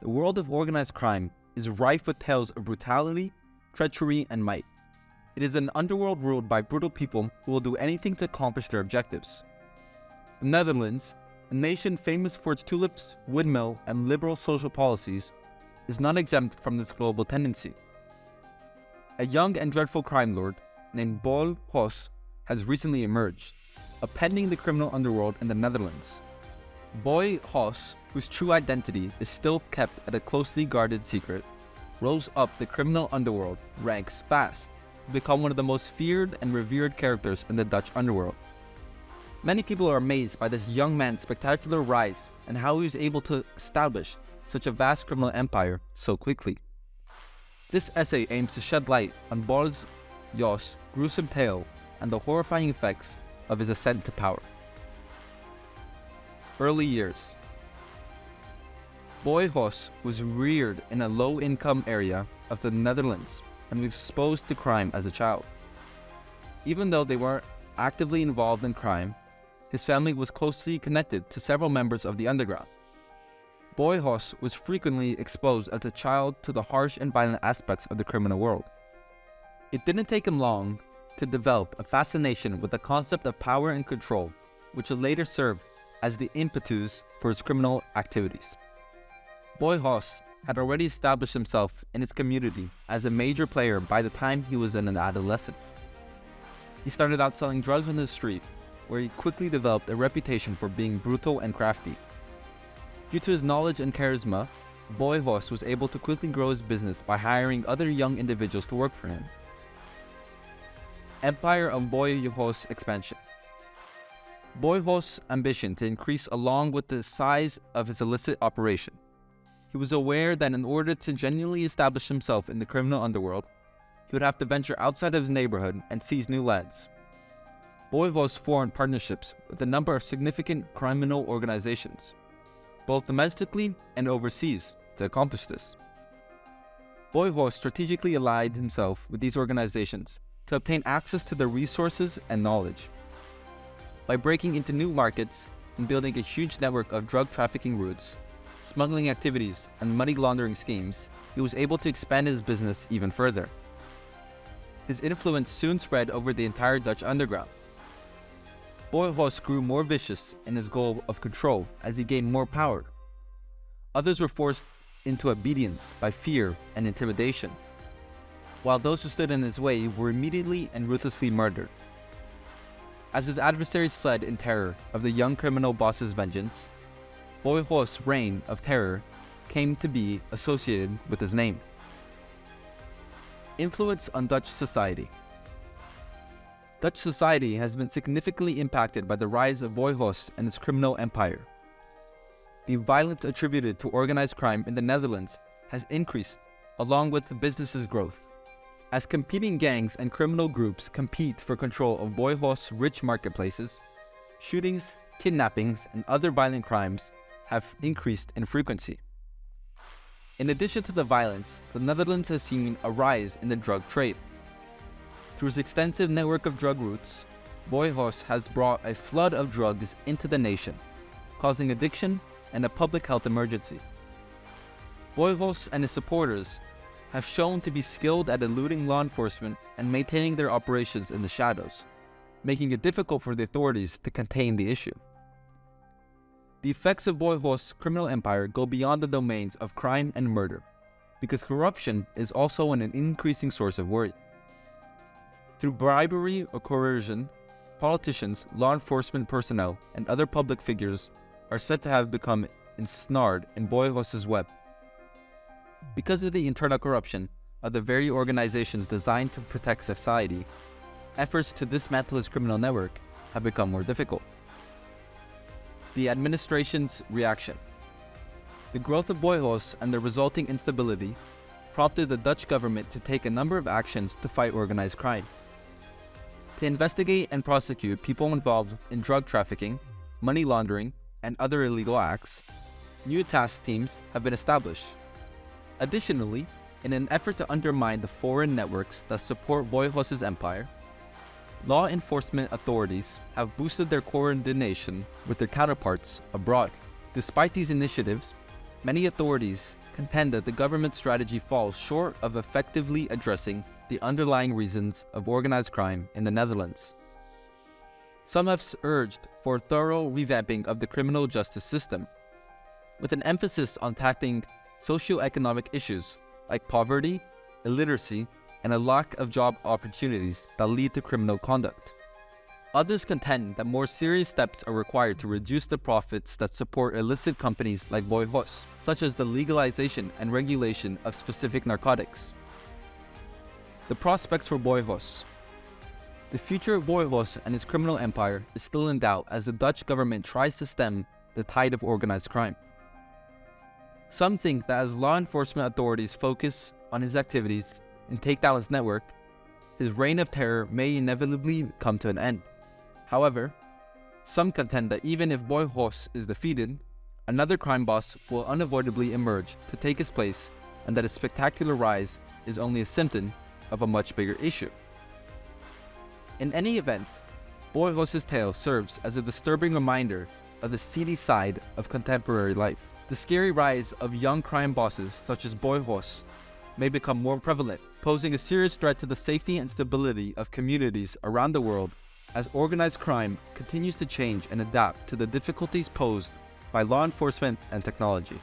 The world of organized crime is rife with tales of brutality, treachery, and might. It is an underworld ruled by brutal people who will do anything to accomplish their objectives. The Netherlands, a nation famous for its tulips, windmill, and liberal social policies, is not exempt from this global tendency. A young and dreadful crime lord named Bolle Jos has recently emerged, upending the criminal underworld in the Netherlands. Bolle Jos, whose true identity is still kept at a closely guarded secret, rose up the criminal underworld ranks fast to become one of the most feared and revered characters in the Dutch underworld. Many people are amazed by this young man's spectacular rise and how he was able to establish such a vast criminal empire so quickly. This essay aims to shed light on Bolle Jos' gruesome tale and the horrifying effects of his ascent to power. Early years. Bolle Jos was reared in a low-income area of the Netherlands and was exposed to crime as a child. Even though they weren't actively involved in crime, his family was closely connected to several members of the underground. Bolle Jos was frequently exposed as a child to the harsh and violent aspects of the criminal world. It didn't take him long to develop a fascination with the concept of power and control, which would later serve as the impetus for his criminal activities. Bolle Jos had already established himself in his community as a major player by the time he was an adolescent. He started out selling drugs on the street, where he quickly developed a reputation for being brutal and crafty. Due to his knowledge and charisma, Bolle Jos was able to quickly grow his business by hiring other young individuals to work for him. Empire of Bolle Jos expansion. Bolle Jos' ambition to increase along with the size of his illicit operation. He was aware that in order to genuinely establish himself in the criminal underworld, he would have to venture outside of his neighborhood and seize new lands. Bolle Jos formed partnerships with a number of significant criminal organizations, both domestically and overseas, to accomplish this. Bolle Jos strategically allied himself with these organizations to obtain access to their resources and knowledge. By breaking into new markets and building a huge network of drug trafficking routes, smuggling activities, and money laundering schemes, he was able to expand his business even further. His influence soon spread over the entire Dutch underground. Bolle Jos grew more vicious in his goal of control as he gained more power. Others were forced into obedience by fear and intimidation, while those who stood in his way were immediately and ruthlessly murdered. As his adversaries fled in terror of the young criminal boss's vengeance, Bolle Jos' reign of terror came to be associated with his name. Influence on Dutch society. Dutch society has been significantly impacted by the rise of Bolle Jos and his criminal empire. The violence attributed to organized crime in the Netherlands has increased along with the business's growth. As competing gangs and criminal groups compete for control of Bolle Jos' rich marketplaces, shootings, kidnappings, and other violent crimes have increased in frequency. In addition to the violence, the Netherlands has seen a rise in the drug trade. Through his extensive network of drug routes, Bolle Jos has brought a flood of drugs into the nation, causing addiction and a public health emergency. Bolle Jos and his supporters have shown to be skilled at eluding law enforcement and maintaining their operations in the shadows, making it difficult for the authorities to contain the issue. The effects of Bolle Jos' criminal empire go beyond the domains of crime and murder, because corruption is also an increasing source of worry. Through bribery or coercion, politicians, law enforcement personnel, and other public figures are said to have become ensnared in Bolle Jos' web. Because of the internal corruption of the very organizations designed to protect society, efforts to dismantle his criminal network have become more difficult. The administration's reaction. The growth of Bolle Jos and the resulting instability prompted the Dutch government to take a number of actions to fight organized crime. To investigate and prosecute people involved in drug trafficking, money laundering, and other illegal acts, new task teams have been established. Additionally, in an effort to undermine the foreign networks that support Bolle Jos' empire, law enforcement authorities have boosted their coordination with their counterparts abroad. Despite these initiatives, many authorities contend that the government strategy falls short of effectively addressing the underlying reasons of organized crime in the Netherlands. Some have urged for a thorough revamping of the criminal justice system, with an emphasis on tackling socio-economic issues like poverty, illiteracy, and a lack of job opportunities that lead to criminal conduct. Others contend that more serious steps are required to reduce the profits that support illicit companies like Bolle Jos, such as the legalization and regulation of specific narcotics. The prospects for Bolle Jos. The future of Bolle Jos and its criminal empire is still in doubt as the Dutch government tries to stem the tide of organized crime. Some think that as law enforcement authorities focus on his activities and take down his network, his reign of terror may inevitably come to an end. However, some contend that even if Bolle Jos is defeated, another crime boss will unavoidably emerge to take his place, and that his spectacular rise is only a symptom of a much bigger issue. In any event, Bolle Jos's tale serves as a disturbing reminder of the seedy side of contemporary life. The scary rise of young crime bosses such as Bolle Jos may become more prevalent, posing a serious threat to the safety and stability of communities around the world as organized crime continues to change and adapt to the difficulties posed by law enforcement and technology.